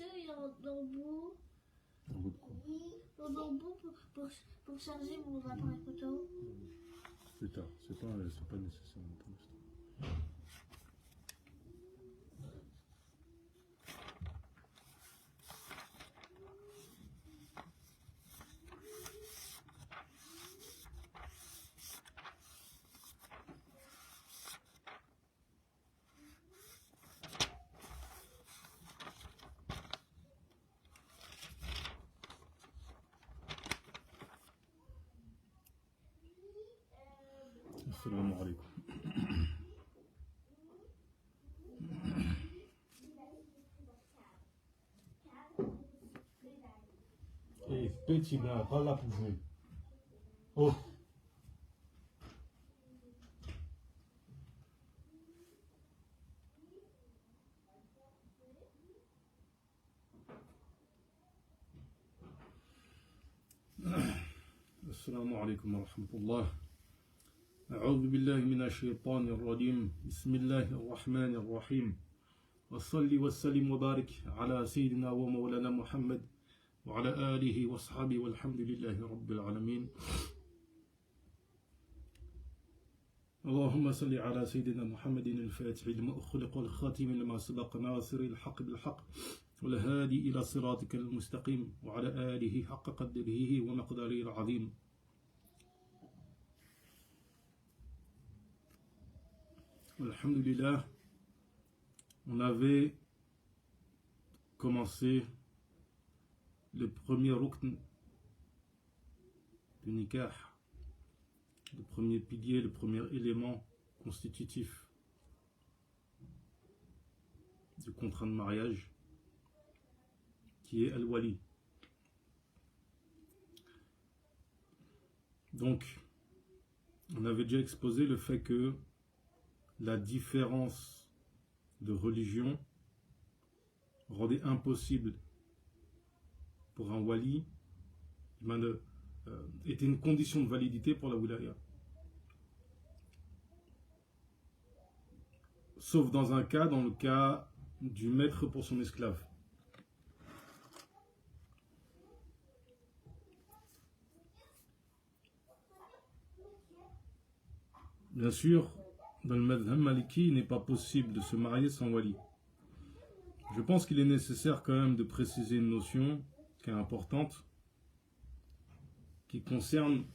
sais, il y a un embout. Un bout de quoi? Un embout pour charger mon appareil photo. Plus tard, c'est pas nécessaire pour l'instant. Assalamu alaikum. Et petit gars, pas là pour jouer. Oh. Assalamu alaikum wa rahmatullah. أعوذ بالله من الشيطان الرجيم بسم الله الرحمن الرحيم وصلي وسلم وبارك على سيدنا ومولانا محمد وعلى آله وصحبه والحمد لله رب العالمين اللهم صل على سيدنا محمد الفاتح لما أخلق والخاتم لما سبق ناصر الحق بالحق والهادي إلى صراطك المستقيم وعلى آله حق قدره ومقداره العظيم. Alhamdulillah, on avait commencé le premier rukn du nikah, le premier pilier, le premier élément constitutif du contrat de mariage, qui est al-wali. Donc, on avait déjà exposé le fait que la différence de religion rendait impossible pour un wali, était une condition de validité pour la wilaya. Sauf dans un cas, dans le cas du maître pour son esclave. Bien sûr, dans le madhhab maliki, il n'est pas possible de se marier sans wali. Je pense qu'il est nécessaire quand même de préciser une notion qui est importante, qui concerne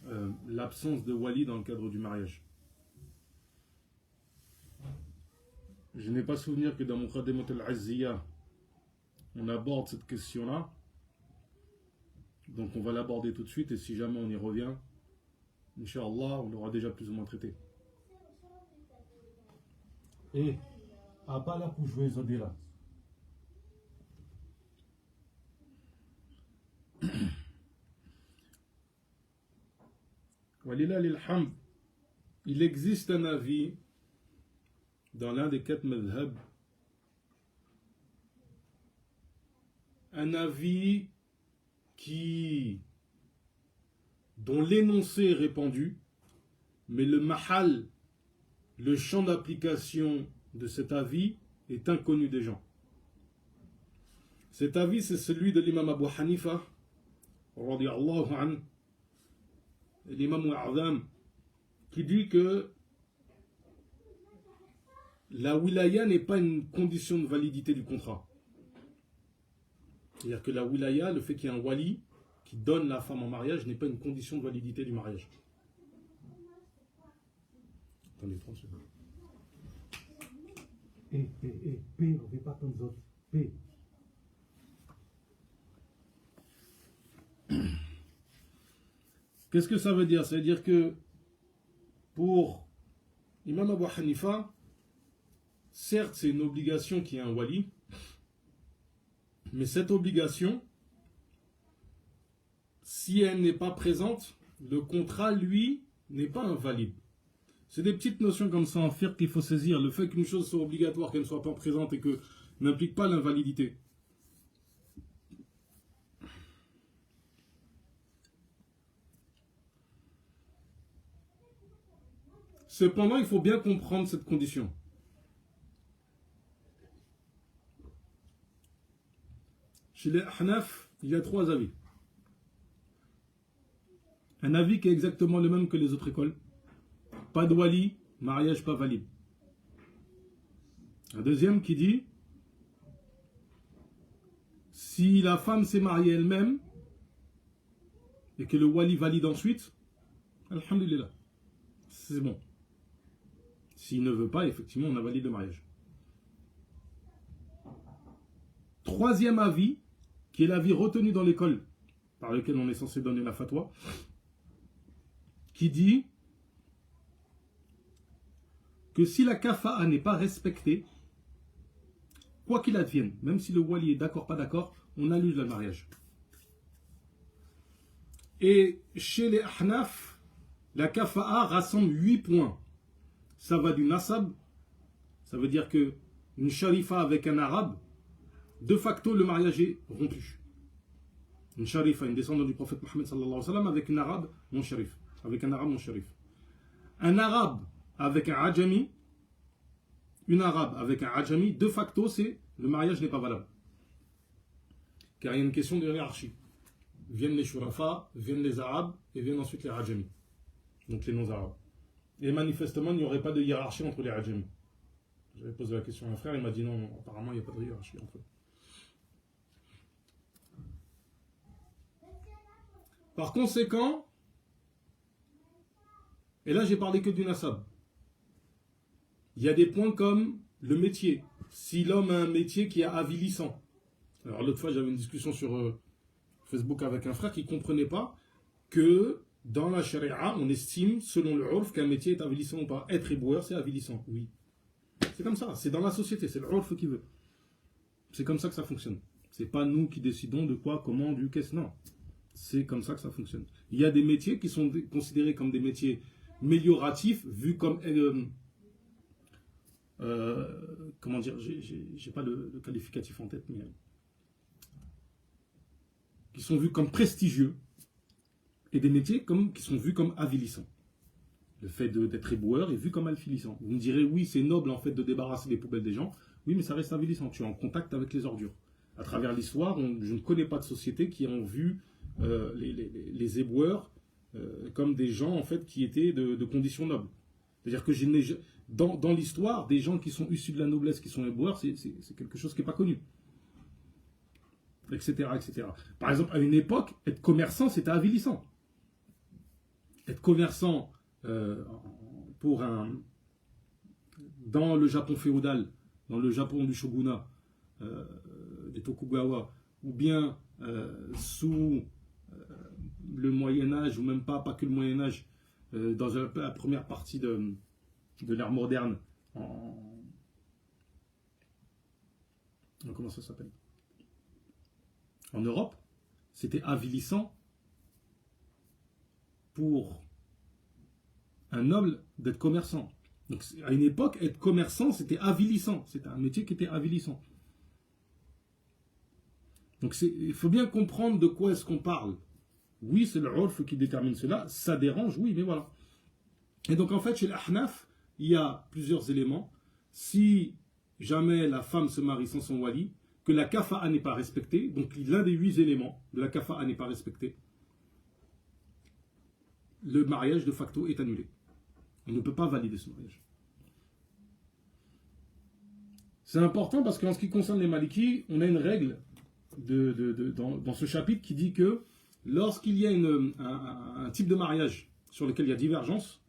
l'absence de wali dans le cadre du mariage. Je n'ai pas souvenir que dans mon Muqaddimat al-Azziya, on aborde cette question-là. Donc on va l'aborder tout de suite et si jamais on y revient, Inch'Allah, on l'aura déjà plus ou moins traité. Et à pas là pour jouer Zodéla. Walillah lilhamd, il existe un avis dans l'un des 4 madhhab, un avis dont l'énoncé est répandu, mais le mahal, le champ d'application de cet avis est inconnu des gens. Cet avis, c'est celui de l'imam Abu Hanifa, radiyallahu anhu, l'imam A'zam, qui dit que la wilaya n'est pas une condition de validité du contrat. C'est-à-dire que la wilaya, le fait qu'il y ait un wali qui donne la femme en mariage, n'est pas une condition de validité du mariage. Attendez 30 secondes. P, on ne fait pas comme les autres. P. Qu'est-ce que ça veut dire? Ça veut dire que pour Imam Abu Hanifa, certes c'est une obligation qu'il y ait un wali, mais cette obligation, si elle n'est pas présente, le contrat, lui, n'est pas invalide. C'est des petites notions comme ça en fiqh qu'il faut saisir. Le fait qu'une chose soit obligatoire, qu'elle ne soit pas présente et que n'implique pas l'invalidité. Cependant, il faut bien comprendre cette condition. Chez les Ahnaf, il y a 3 avis. Un avis qui est exactement le même que les autres écoles. Pas de wali, mariage pas valide. Un deuxième qui dit, si la femme s'est mariée elle-même, et que le wali valide ensuite, alhamdulillah, c'est bon. S'il ne veut pas, effectivement, on a validé le mariage. Troisième avis, qui est l'avis retenu dans l'école, par lequel on est censé donner la fatwa, qui dit que si la kafa'a n'est pas respectée, quoi qu'il advienne, même si le wali est d'accord, pas d'accord, on annule le mariage. Et chez les Ahnaf, la kafa'a rassemble 8 points. Ça va du nasab, ça veut dire que une sharifa avec un arabe, de facto le mariage est rompu. Une sharifa, une descendante du prophète Mohammed sallallahu alayhi wa sallam, avec un arabe, mon sharif. Avec un arabe, mon sharif. Un arabe avec un adjami, une arabe avec un adjami, de facto, c'est le mariage n'est pas valable. Car il y a une question de hiérarchie. Viennent les shurafa, viennent les arabes, et viennent ensuite les adjamis. Donc les non-arabes. Et manifestement, il n'y aurait pas de hiérarchie entre les adjamis. J'avais posé la question à un frère, il m'a dit non, apparemment, il n'y a pas de hiérarchie entre eux. Par conséquent, et là j'ai parlé que du nasab, il y a des points comme le métier. Si l'homme a un métier qui est avilissant. Alors l'autre fois j'avais une discussion sur Facebook avec un frère qui ne comprenait pas que dans la charia on estime selon le urf qu'un métier est avilissant ou pas. Être éboueur c'est avilissant, oui. C'est comme ça, c'est dans la société, c'est le urf qui veut. C'est comme ça que ça fonctionne. C'est pas nous qui décidons de quoi, comment, du qu'est-ce, non. C'est comme ça que ça fonctionne. Il y a des métiers qui sont considérés comme des métiers mélioratifs, vus comme... comment dire, j'ai pas le qualificatif en tête, mais... qui sont vus comme prestigieux, et des métiers qui sont vus comme avilissants. Le fait d'être éboueur est vu comme avilissant. Vous me direz, oui, c'est noble en fait de débarrasser les poubelles des gens. Oui, mais ça reste avilissant. Tu es en contact avec les ordures. À travers l'histoire, je ne connais pas de société qui ont vu les éboueurs comme des gens en fait qui étaient de conditions nobles. C'est-à-dire que dans l'histoire, des gens qui sont issus de la noblesse, qui sont éboueurs, c'est quelque chose qui n'est pas connu. Etc., etc. Par exemple, à une époque, être commerçant, c'était avilissant. Être commerçant dans le Japon féodal, dans le Japon du shogunat, des Tokugawa, ou bien sous le Moyen-Âge, ou même pas que le Moyen-Âge, dans la première partie de l'ère moderne, comment ça s'appelle ? En Europe, c'était avilissant pour un noble d'être commerçant. Donc, à une époque, être commerçant, c'était avilissant. C'était un métier qui était avilissant. Donc, il faut bien comprendre de quoi est-ce qu'on parle. Oui, c'est le urf qui détermine cela. Ça dérange, oui, mais voilà. Et donc, en fait, chez l'Ahnaf, il y a plusieurs éléments. Si jamais la femme se marie sans son wali, que la kafa'a n'est pas respectée, donc l'un des 8 éléments de la kafa'a n'est pas respecté, le mariage de facto est annulé. On ne peut pas valider ce mariage. C'est important parce qu'en ce qui concerne les malikis, on a une règle dans ce chapitre qui dit que lorsqu'il y a un type de mariage sur lequel il y a divergence,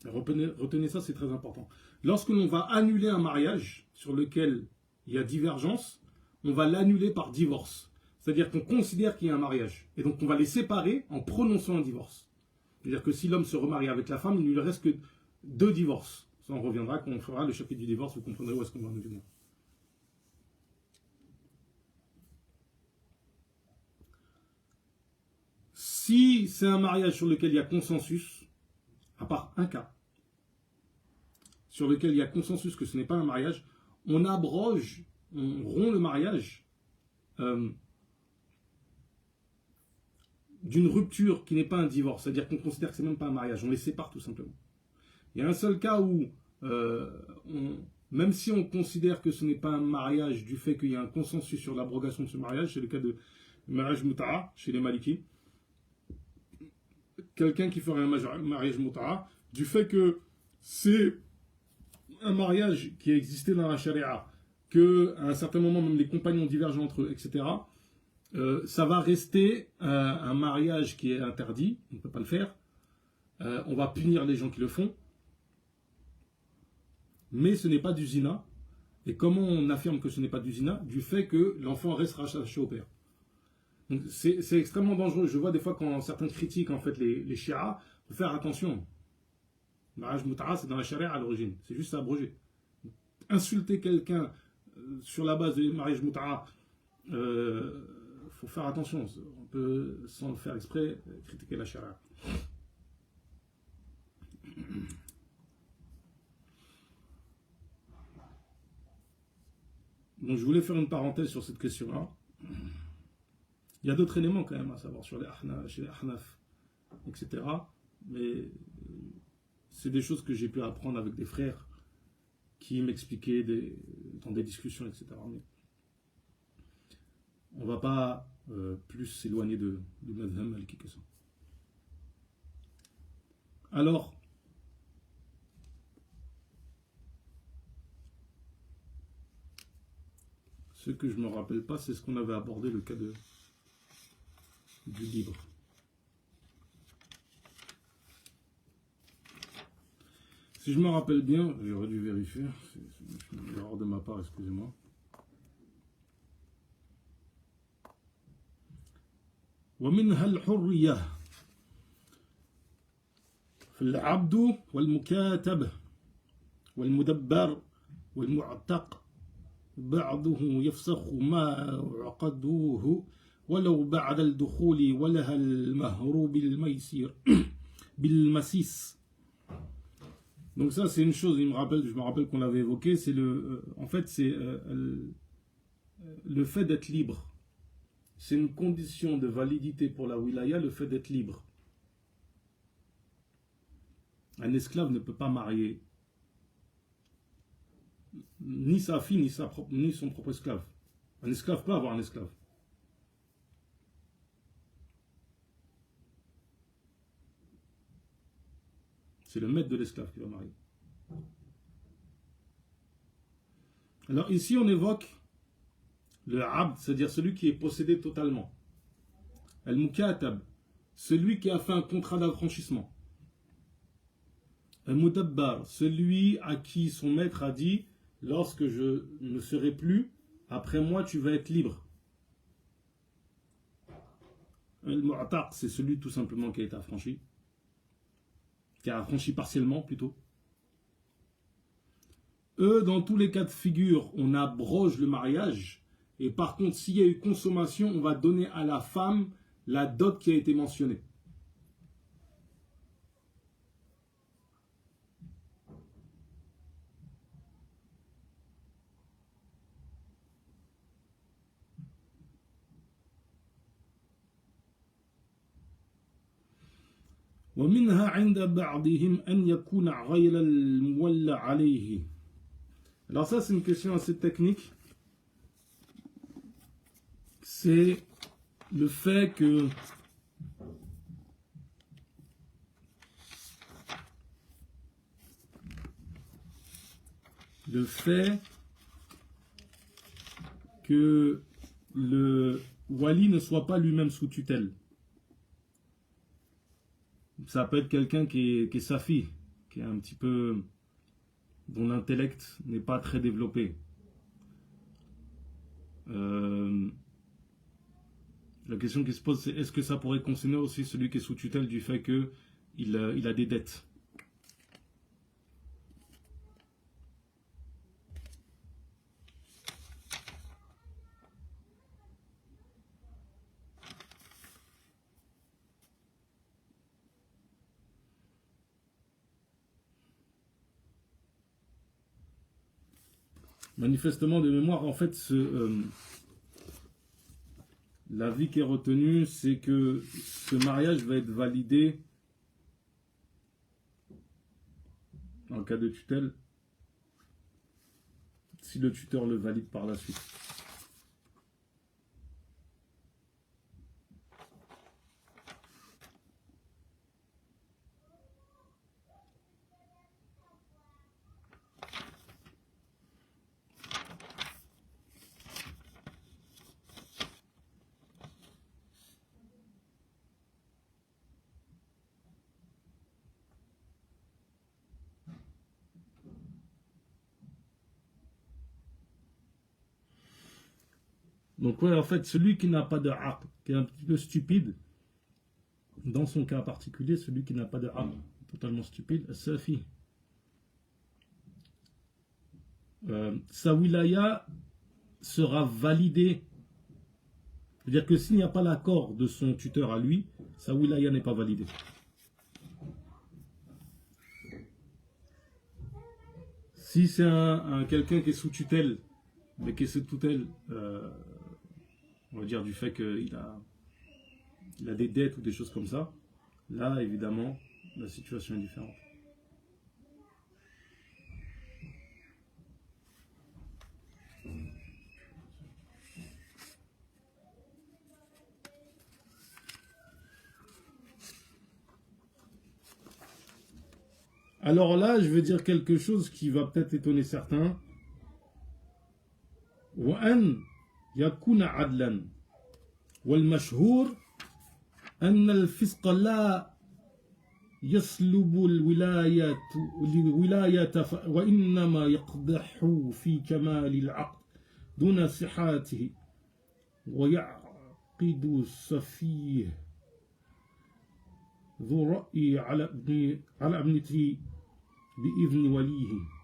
retenez ça, c'est très important. Lorsque l'on va annuler un mariage sur lequel il y a divergence, on va l'annuler par divorce. C'est-à-dire qu'on considère qu'il y a un mariage. Et donc on va les séparer en prononçant un divorce. C'est-à-dire que si l'homme se remarie avec la femme, il ne lui reste que 2 divorces. Ça, on reviendra quand on fera le chapitre du divorce, vous comprendrez où est-ce qu'on va en venir. Si c'est un mariage sur lequel il y a consensus, à part un cas, sur lequel il y a consensus que ce n'est pas un mariage, on abroge, on rompt le mariage d'une rupture qui n'est pas un divorce, c'est-à-dire qu'on considère que ce n'est même pas un mariage, on les sépare tout simplement. Il y a un seul cas où même si on considère que ce n'est pas un mariage du fait qu'il y a un consensus sur l'abrogation de ce mariage, c'est le cas de mariage muta'a chez les Malikis, quelqu'un qui ferait un mariage muta'a, du fait que c'est un mariage qui a existé dans la charia, qu'à un certain moment même les compagnons divergent entre eux, etc., ça va rester un mariage qui est interdit, on ne peut pas le faire, on va punir les gens qui le font, mais ce n'est pas du zina. Et comment on affirme que ce n'est pas du zina? Du fait que l'enfant reste rattaché au père. Donc c'est extrêmement dangereux. Je vois des fois quand certains critiquent en fait les chiites, il faut faire attention. Le mariage muta'a, c'est dans la charia à l'origine, c'est juste à abroger. Insulter quelqu'un sur la base du mariage muta'a, faut faire attention. On peut, sans le faire exprès, critiquer la charia. Donc je voulais faire une parenthèse sur cette question-là. Il y a d'autres éléments quand même à savoir sur chez les Ahnaf, etc. Mais c'est des choses que j'ai pu apprendre avec des frères qui m'expliquaient dans des discussions, etc. Mais on ne va pas plus s'éloigner du madhhab maliki que ça. Alors, ce que je ne me rappelle pas, c'est ce qu'on avait abordé, le cas du libre. Si je me rappelle bien, j'aurais dû vérifier, c'est une erreur de ma part, excusez-moi. ومنها الحرية فالعبد والمكاتب والمدبر والمعتق بعضه يفسخ ما عقدوه ولو بعد الدخول ولها المهر بالمسيس. Donc ça c'est une chose, je me rappelle qu'on l'avait évoqué, c'est en fait c'est le fait d'être libre. C'est une condition de validité pour la wilaya, le fait d'être libre. Un esclave ne peut pas marier ni sa fille, ni son propre esclave. Un esclave peut avoir un esclave. C'est le maître de l'esclave qui va marier. Alors ici on évoque le abd, c'est-à-dire celui qui est possédé totalement. Al-mukatab, celui qui a fait un contrat d'affranchissement. Al-mudabbar, celui à qui son maître a dit lorsque je ne serai plus, après moi tu vas être libre. Al-mu'taq, c'est celui tout simplement qui a été affranchi, qui a affranchi partiellement plutôt. Eux, dans tous les cas de figure, on abroge le mariage. Et par contre, s'il y a eu consommation, on va donner à la femme la dot qui a été mentionnée. ومنها عند بعضهم أن يكون غير المولى عليه. Alors ça, c'est une question assez technique. C'est le fait que le wali ne soit pas lui-même sous tutelle. Ça peut être quelqu'un qui est safi, qui est un petit peu, dont l'intellect n'est pas très développé. La question qui se pose, c'est est-ce que ça pourrait concerner aussi celui qui est sous tutelle du fait qu'il a des dettes? Manifestement, de mémoire, en fait, l'avis qui est retenu, c'est que ce mariage va être validé en cas de tutelle si le tuteur le valide par la suite. Donc ouais, en fait, celui qui n'a pas de aql, qui est un petit peu stupide, dans son cas particulier, celui qui n'a pas de aql, totalement stupide, safi. Sa wilaya sera validée. C'est-à-dire que s'il n'y a pas l'accord de son tuteur à lui, sa wilaya n'est pas validée. Si c'est quelqu'un qui est sous tutelle, mais qui est sous tutelle, on va dire du fait qu'il a des dettes ou des choses comme ça, là, évidemment, la situation est différente. Alors là, je veux dire quelque chose qui va peut-être étonner certains. وأن يكون عدلا والمشهور أن الفسق لا يسلب الولاية وإنما يقدح في كمال العقد دون صحته ويعقد السفيه ذو رأي على ابنته بإذن وليه.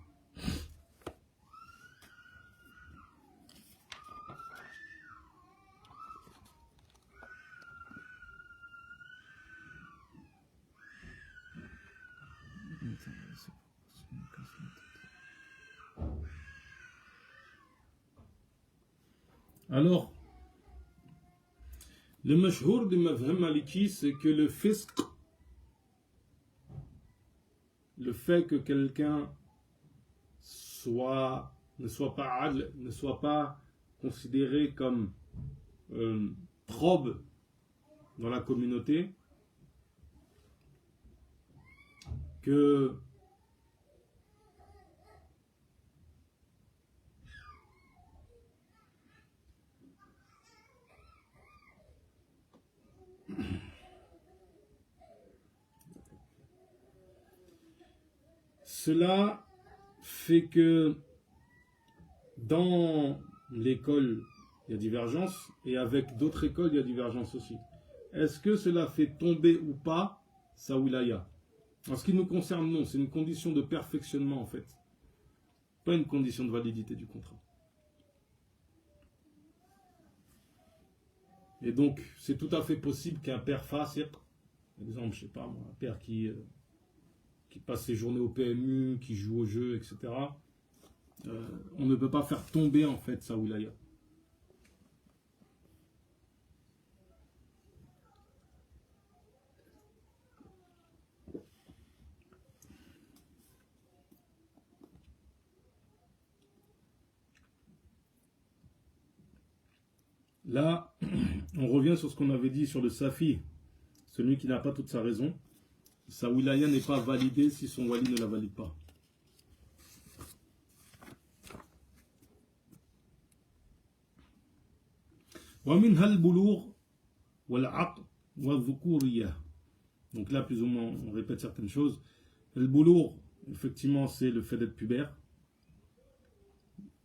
Alors, le mashhour du madhhab maliki, c'est que le fisq, le fait que quelqu'un ne soit pas adl, ne soit pas considéré comme probe dans la communauté, que cela fait que dans l'école, il y a divergence, et avec d'autres écoles, il y a divergence aussi. Est-ce que cela fait tomber ou pas sa wilaya? En ce qui nous concerne, non, c'est une condition de perfectionnement en fait, pas une condition de validité du contrat. Et donc, c'est tout à fait possible qu'un père fasse, par exemple, je sais pas moi, un père qui passe ses journées au PMU, qui joue au jeu, etc. On ne peut pas faire tomber en fait sa wilaya. Là, on revient sur ce qu'on avait dit sur le safi, celui qui n'a pas toute sa raison. Sa wilaya n'est pas validée si son wali ne la valide pas. ومنها البلوغ والعقل والذكورية. Donc là, plus ou moins, on répète certaines choses. Le boulour, effectivement, c'est le fait d'être pubère.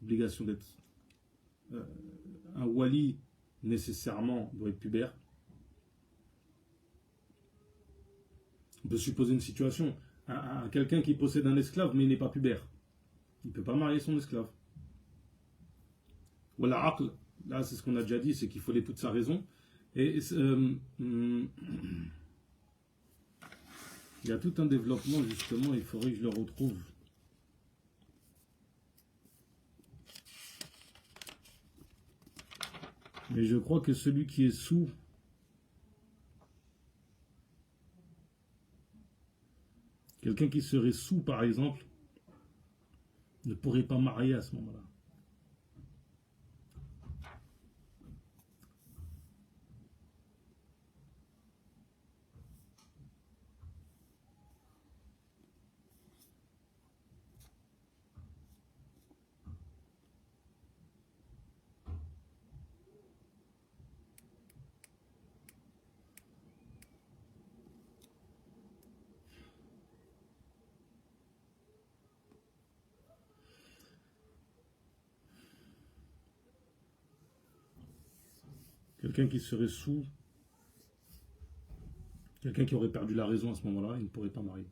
Obligation d'être un wali, nécessairement, doit être pubère. On peut supposer une situation. Quelqu'un qui possède un esclave, mais il n'est pas pubère. Il ne peut pas marier son esclave. Voilà, aql, là, c'est ce qu'on a déjà dit, c'est qu'il faut toute sa raison. Et il y a tout un développement, justement, il faudrait que je le retrouve. Mais je crois que celui qui est sous, quelqu'un qui serait sous, par exemple, ne pourrait pas marier à ce moment-là. Quelqu'un qui serait sous, quelqu'un qui aurait perdu la raison à ce moment-là, il ne pourrait pas marier.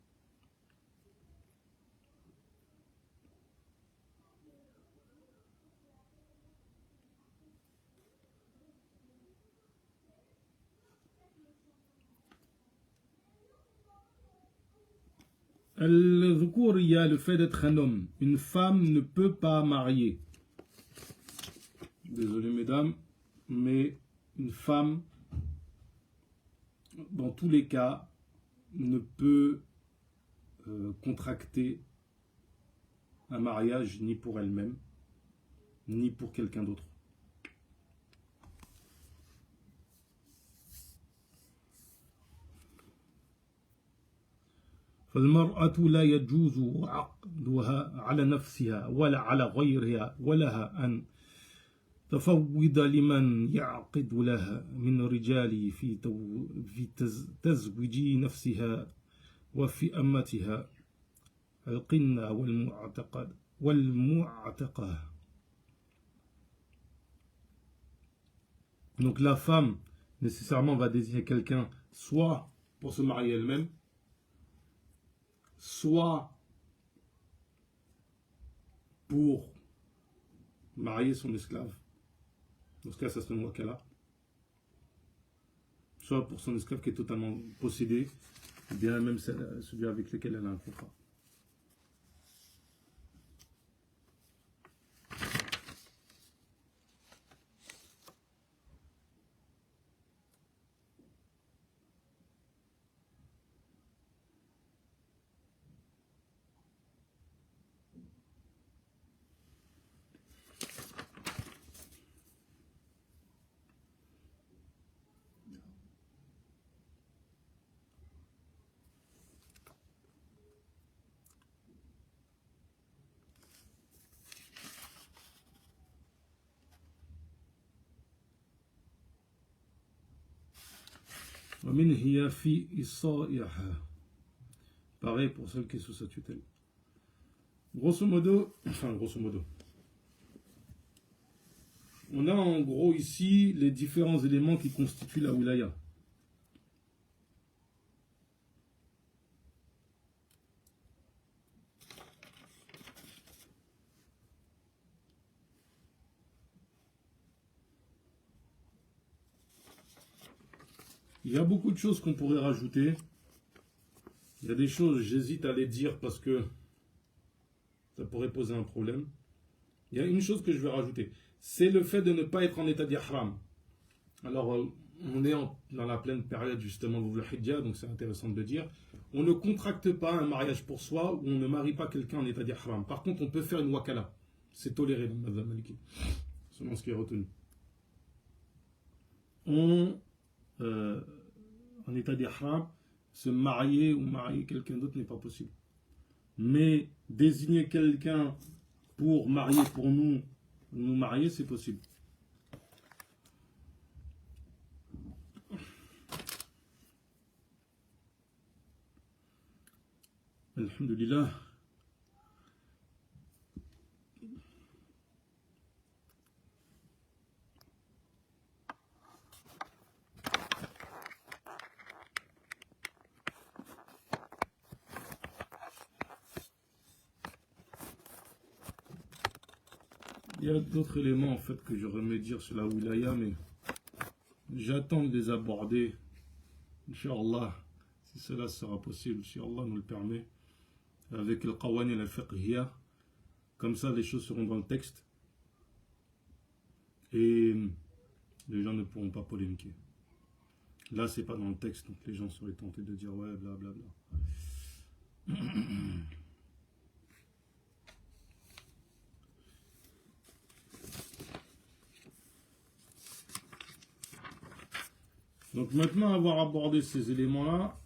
Al-Dhukur, il y a le fait d'être un homme. Une femme ne peut pas marier. Désolé mesdames, mais une femme, dans tous les cas, ne peut contracter un mariage ni pour elle-même, ni pour quelqu'un d'autre. فالمرأة لا يجوز عقدها على نفسها ولا على غيرها ولها أن تفوض لمن يعقد لها من رجال في تزويج نفسها وفي أمتها القنة والمعتقة. Donc la femme nécessairement va désigner quelqu'un soit pour se marier elle-même, soit pour marier son esclave. Dans ce cas, ça serait une wakala. Soit pour son esclave qui est totalement possédé, ou bien même celui avec lequel elle a un contrat. Pareil pour celle qui est sous sa tutelle. Grosso modo, on a en gros ici les différents éléments qui constituent la wilaya. Il y a beaucoup de choses qu'on pourrait rajouter. Il y a des choses, j'hésite à les dire parce que ça pourrait poser un problème. Il y a une chose que je vais rajouter. C'est le fait de ne pas être en état d'ihram. Alors, on est dans la pleine période justement de l'Hijja, donc c'est intéressant de le dire. On ne contracte pas un mariage pour soi ou on ne marie pas quelqu'un en état d'ihram. Par contre, on peut faire une wakala. C'est toléré dans le mazhab maliki, selon ce qui est retenu. En état d'ihram, se marier ou marier quelqu'un d'autre n'est pas possible. Mais désigner quelqu'un pour marier pour nous marier, c'est possible. Alhamdulillah. Il y a d'autres éléments en fait que j'aurais aimé dire sur la wilaya, mais j'attends de les aborder, Inch'Allah, si cela sera possible, si Allah nous le permet, avec le qawanin al-fiqhiyya. Comme ça, les choses seront dans le texte et les gens ne pourront pas polémiquer. Là, c'est pas dans le texte, donc les gens seraient tentés de dire ouais, blablabla. Donc maintenant avoir abordé ces éléments-là,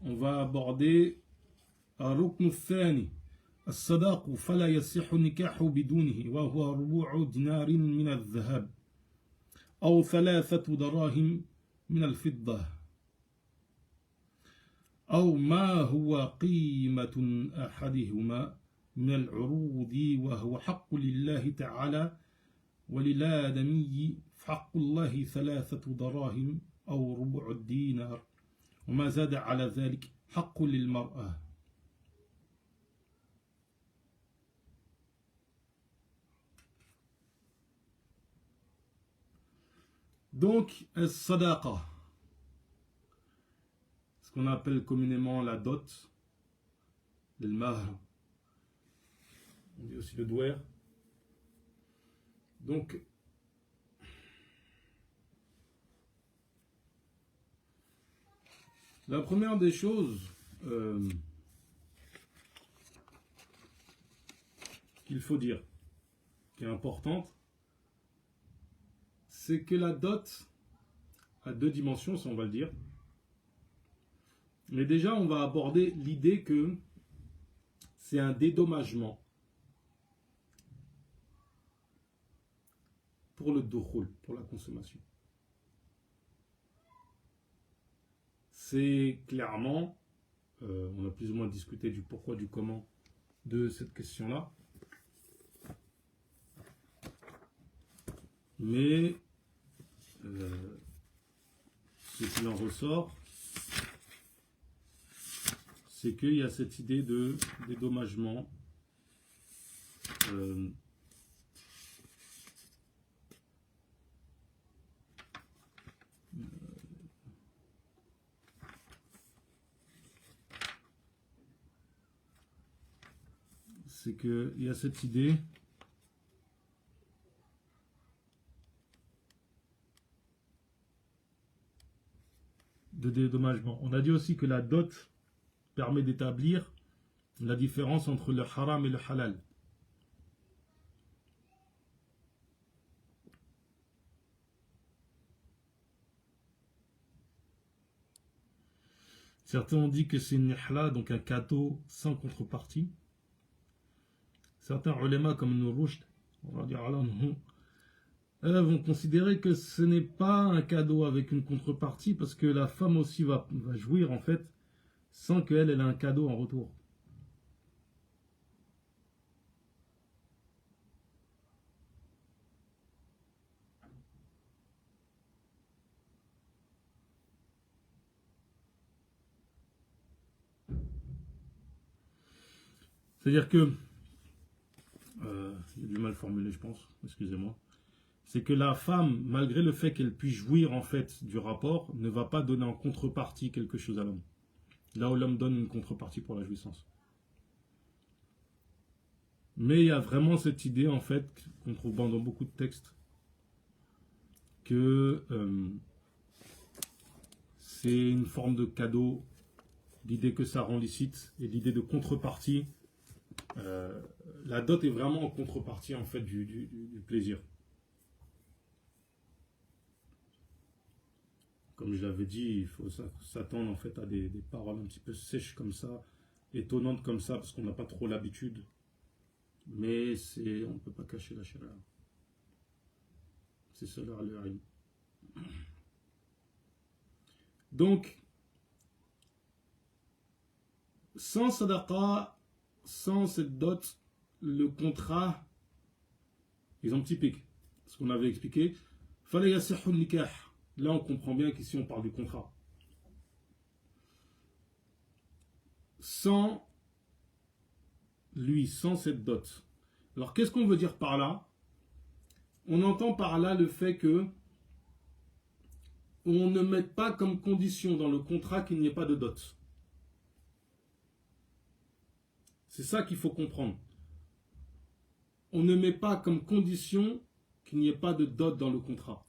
on va aborder الركن الثاني الصداق فلا يصح النكاح بدونه وهو ربع دينار من الذهب أو 3 دراهم من الفضة أو ما هو قيمة أحدهما من العروض وهو حق لله تعالى وللآدمي فحق الله 3 دراهم أو ربع الدينار وما زاد على ذلك حق للمرأة. Donc, as-sadaqa, ce qu'on appelle communément la dot, le mahr, on dit aussi le douer. Donc, la première des choses qu'il faut dire, qui est importante, c'est que la dot a 2 dimensions, si on va le dire. Mais déjà, on va aborder l'idée que c'est un dédommagement pour le dukhul, pour la consommation. C'est clairement, on a plus ou moins discuté du pourquoi, du comment de cette question-là. Mais ce qu'il en ressort, c'est qu'il y a cette idée de dédommagement c'est qu'il y a cette idée de dédommagement. On a dit aussi que la dot permet d'établir la différence entre le haram et le halal. Certains ont dit que c'est une nihla, donc un cadeau sans contrepartie. Certains ulama comme Ibn Rushd vont considérer que ce n'est pas un cadeau avec une contrepartie parce que la femme aussi va jouir en fait sans qu'elle ait un cadeau en retour. C'est-à-dire que il y a du mal formulé, je pense, excusez-moi. C'est que la femme, malgré le fait qu'elle puisse jouir en fait du rapport, ne va pas donner en contrepartie quelque chose à l'homme. Là où l'homme donne une contrepartie pour la jouissance. Mais il y a vraiment cette idée en fait, qu'on trouve dans beaucoup de textes, que c'est une forme de cadeau, l'idée que ça rend licite, et l'idée de contrepartie. La dot est vraiment en contrepartie en fait du plaisir. Comme je l'avais dit, il faut s'attendre en fait à des paroles un petit peu sèches comme ça, étonnantes comme ça, parce qu'on n'a pas trop l'habitude. Mais on ne peut pas cacher la charia. C'est cela le ilm. Donc, sans sadaqa, sans cette dot, le contrat, exemple typique, ce qu'on avait expliqué, fallait yasihhu nikah. Là, on comprend bien qu'ici, on parle du contrat. Sans lui, sans cette dot. Alors, qu'est-ce qu'on veut dire par là? On entend par là le fait que on ne mette pas comme condition dans le contrat qu'il n'y ait pas de dot. C'est ça qu'il faut comprendre. On ne met pas comme condition qu'il n'y ait pas de dot dans le contrat.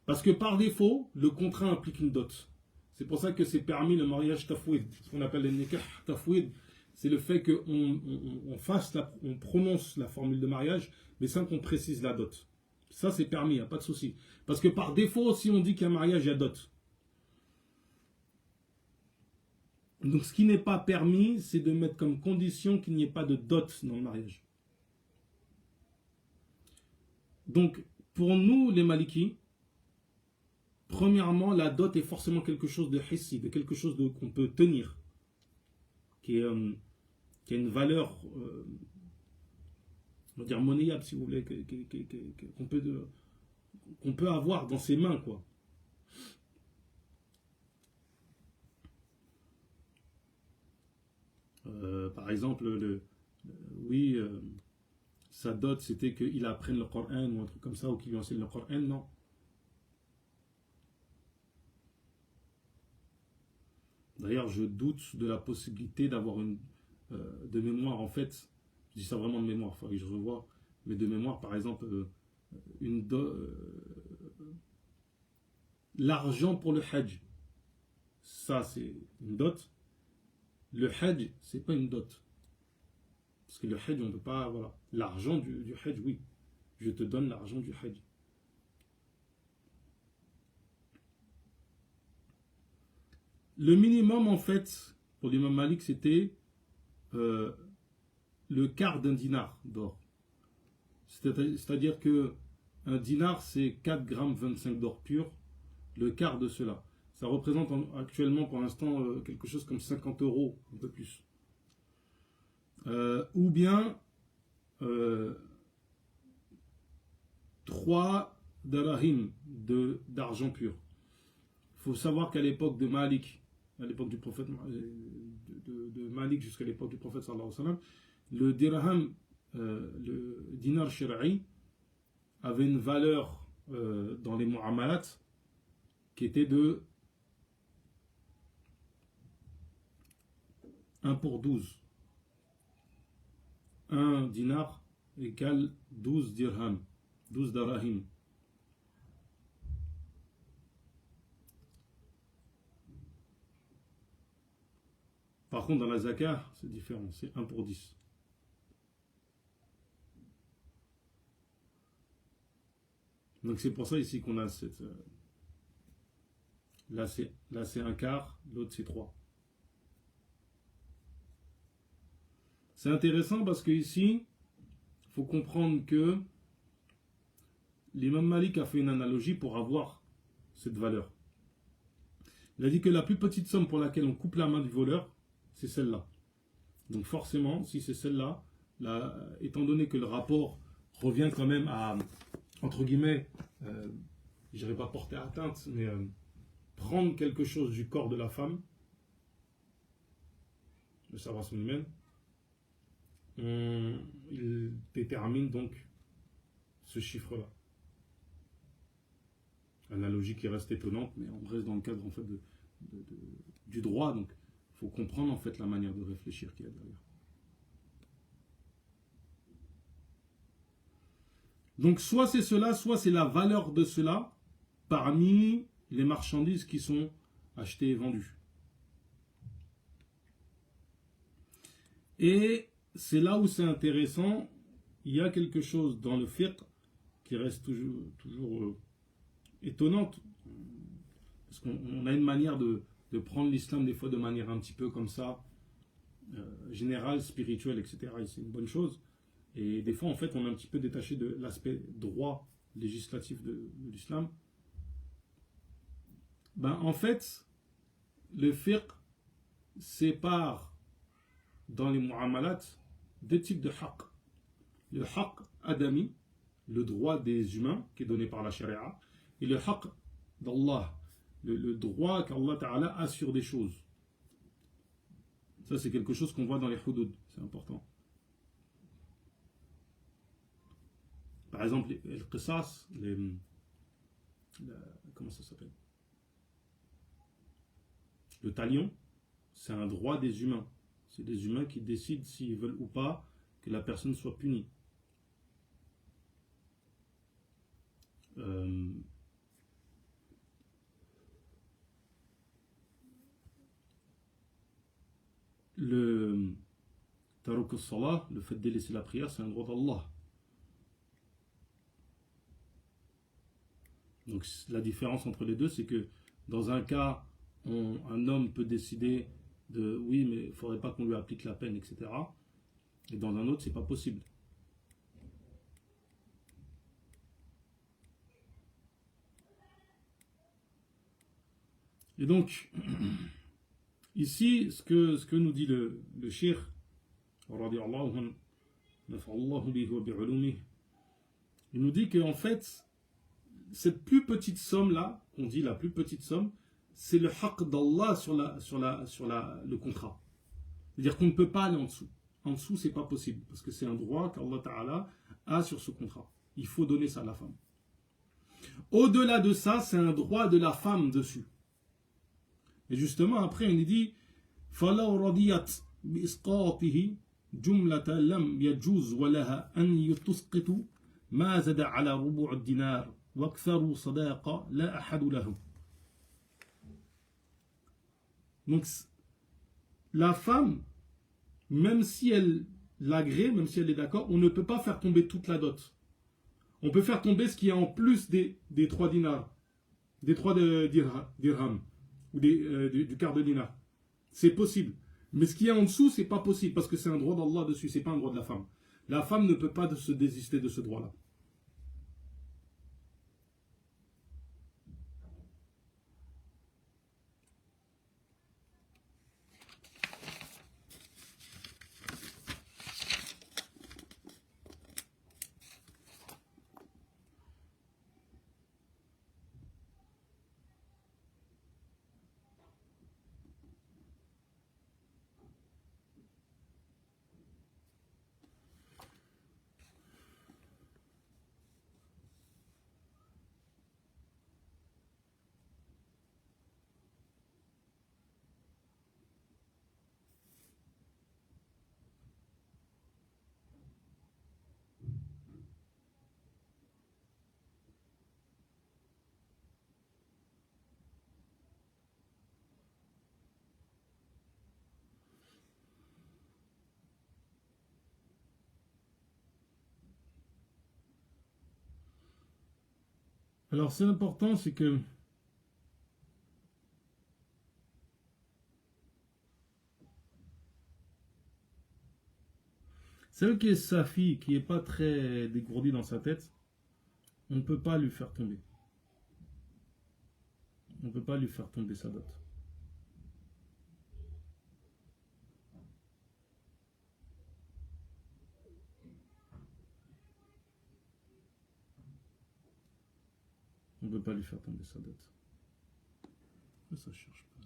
Parce que par défaut, le contrat implique une dot. C'est pour ça que c'est permis le mariage tafouid. Ce qu'on appelle le nikah tafouid, c'est le fait qu'on on prononce la formule de mariage, mais sans qu'on précise la dot. Ça, c'est permis, il n'y a pas de souci. Parce que par défaut, si on dit qu'il y a un mariage, il y a dot. Donc, ce qui n'est pas permis, c'est de mettre comme condition qu'il n'y ait pas de dot dans le mariage. Donc, pour nous, les Malikis, premièrement, la dot est forcément quelque chose de hissi, de quelque chose qu'on peut tenir, qui a une valeur on va dire monnayable si vous voulez, qu'on peut avoir dans ses mains, quoi. Par exemple, oui, sa dot c'était qu'il apprenne le Coran ou un truc comme ça, ou qu'il lui enseigne le Coran, non. D'ailleurs, je doute de la possibilité d'avoir une de mémoire, en fait, je dis ça vraiment de mémoire, il faudrait que je revoie, mais de mémoire, par exemple, l'argent pour le Hajj, ça c'est une dot. Le Hajj, c'est pas une dot. Parce que le Hajj, on ne peut pas, voilà. L'argent du Hajj, oui. Je te donne l'argent du Hajj. Le minimum, en fait, pour l'imam Malik, c'était le quart d'un dinar d'or. C'est-à-dire que un dinar, c'est 4 grammes 25 d'or pur. Le quart de cela. Ça représente actuellement, pour l'instant, quelque chose comme 50 €, un peu plus. Ou bien 3 darahim d'argent pur. Il faut savoir qu'à l'époque de Malik, à l'époque du prophète, de Malik jusqu'à l'époque du prophète sallallahu alayhi wa sallam, le dirham, le dinar shira'i, avait une valeur dans les mu'amalat qui était de 1 pour 12. 1 dinar égale 12 dirhams, 12 darahim. Par contre, dans la zakat, c'est différent, c'est 1 pour 10. Donc c'est pour ça ici qu'on a cette... là c'est un quart, l'autre c'est 3. C'est intéressant parce que ici, il faut comprendre que l'imam Malik a fait une analogie pour avoir cette valeur. Il a dit que la plus petite somme pour laquelle on coupe la main du voleur, c'est celle-là. Donc forcément, si c'est celle-là, étant donné que le rapport revient quand même à, entre guillemets, je dirais pas porter atteinte, mais prendre quelque chose du corps de la femme, de savoir son humaine, il détermine donc ce chiffre-là. Analogie qui reste étonnante, mais on reste dans le cadre en fait du droit, donc il faut comprendre en fait la manière de réfléchir qu'il y a derrière. Donc soit c'est cela, soit c'est la valeur de cela parmi les marchandises qui sont achetées et vendues. Et c'est là où c'est intéressant, il y a quelque chose dans le fiqh qui reste toujours étonnante, parce qu'on a une manière de prendre l'islam des fois de manière un petit peu comme ça, générale, spirituelle, etc. Et c'est une bonne chose. Et des fois, en fait, on est un petit peu détaché de l'aspect droit législatif de l'islam. Ben, en fait, le fiqh sépare dans les mu'amalat deux types de haqq. Le haqq adami, le droit des humains qui est donné par la charia, et le haqq d'Allah, le droit qu'Allah Ta'ala a sur des choses. Ça, c'est quelque chose qu'on voit dans les hudud, c'est important. Par exemple, les qisas, comment ça s'appelle? Le talion, c'est un droit des humains. C'est des humains qui décident s'ils veulent ou pas que la personne soit punie. Le taruk al-salah, le fait de délaisser la prière, c'est un droit d'Allah. Donc la différence entre les deux, c'est que dans un cas, un homme peut décider de oui, mais il ne faudrait pas qu'on lui applique la peine, etc. Et dans un autre, c'est pas possible. Et donc, ici, ce que nous dit le shir, Il nous dit qu'en fait, cette plus petite somme-là, on dit la plus petite somme, c'est le haqq d'Allah sur le contrat. C'est-à-dire qu'on ne peut pas aller en dessous. En dessous, c'est pas possible, parce que c'est un droit qu'Allah Ta'ala a sur ce contrat. Il faut donner ça à la femme. Au-delà de ça, c'est un droit de la femme dessus. Et justement, après, on dit فَلَوْ رَضِيَتْ بِإِسْقَاطِهِ جُمْلَةً لَمْ يَجُوزْ وَلَهَا أَنْ يُتُسْقِطُ مَا زَدَ عَلَى رُبُعِ الدِّنَارِ وَأَكْثَرُ صَدَاقًا لَا أَحَدُ لَهُ. Donc, la femme, même si elle l'agrée, même si elle est d'accord, on ne peut pas faire tomber toute la dot. On peut faire tomber ce qui est en plus des 3 dinars, des 3 dirhams, ou du quart de dinar. C'est possible. Mais ce qui est en dessous, c'est pas possible, parce que c'est un droit d'Allah dessus, c'est pas un droit de la femme. La femme ne peut pas se désister de ce droit-là. Alors, c'est important, c'est que celle qui est sa fille, qui n'est pas très dégourdie dans sa tête, on ne peut pas lui faire tomber. On ne peut pas lui faire tomber sa dot. On ne peut pas lui faire tomber sa dot. Ça ne cherche pas.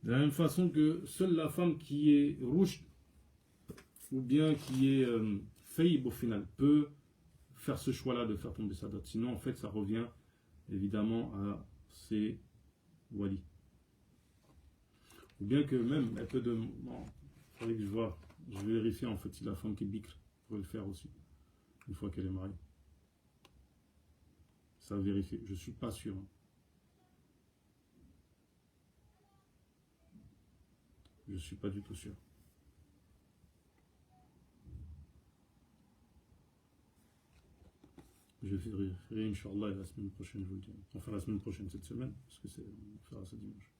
De la même façon que seule la femme qui est rouge ou bien qui est faillible au final peut faire ce choix-là de faire tomber sa dot. Sinon, en fait, ça revient évidemment à ses wali. Ou bien que même, elle peut de... Bon, il faudrait que je vois. Je vais vérifier en fait si la femme qui est bikr pourrait le faire aussi, une fois qu'elle est mariée. Ça va vérifier. Je ne suis pas sûr. Je ne suis pas du tout sûr. Je ferai Inch'Allah la semaine prochaine, je vous le dis. Enfin, la semaine prochaine, cette semaine, parce que on fera ça dimanche.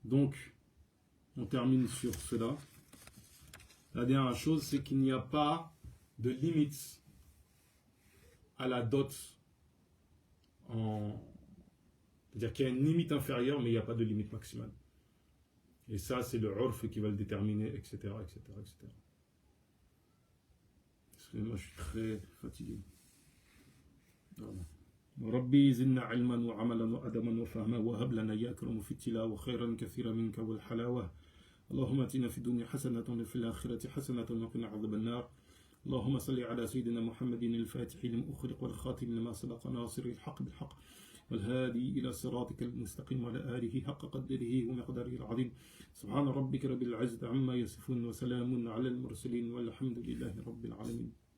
Donc, on termine sur cela. La dernière chose, c'est qu'il n'y a pas de limite à la dot. C'est-à-dire qu'il y a une limite inférieure, mais il n'y a pas de limite maximale. Et ça, c'est le urf qui va le déterminer, etc., etc., etc. Excusez-moi, je suis très fatigué. ربي زدنا علما وعملا وأدما وفهما وهب لنا يا أكرم في التلاوة خيرا كثيرا منك والحلاوة. اللهم اتنا في الدنيا حسنة وفي الآخرة حسنة وقنا عذاب النار. اللهم صل على سيدنا محمد الفاتح لما أخلق والخاتم لما سبق ناصر الحق بالحق والهادي إلى صراطك المستقيم وعلى آله حق قدره ومقداره العظيم. سبحان ربك رب العزة عما يصفون وسلام على المرسلين والحمد لله رب العالمين.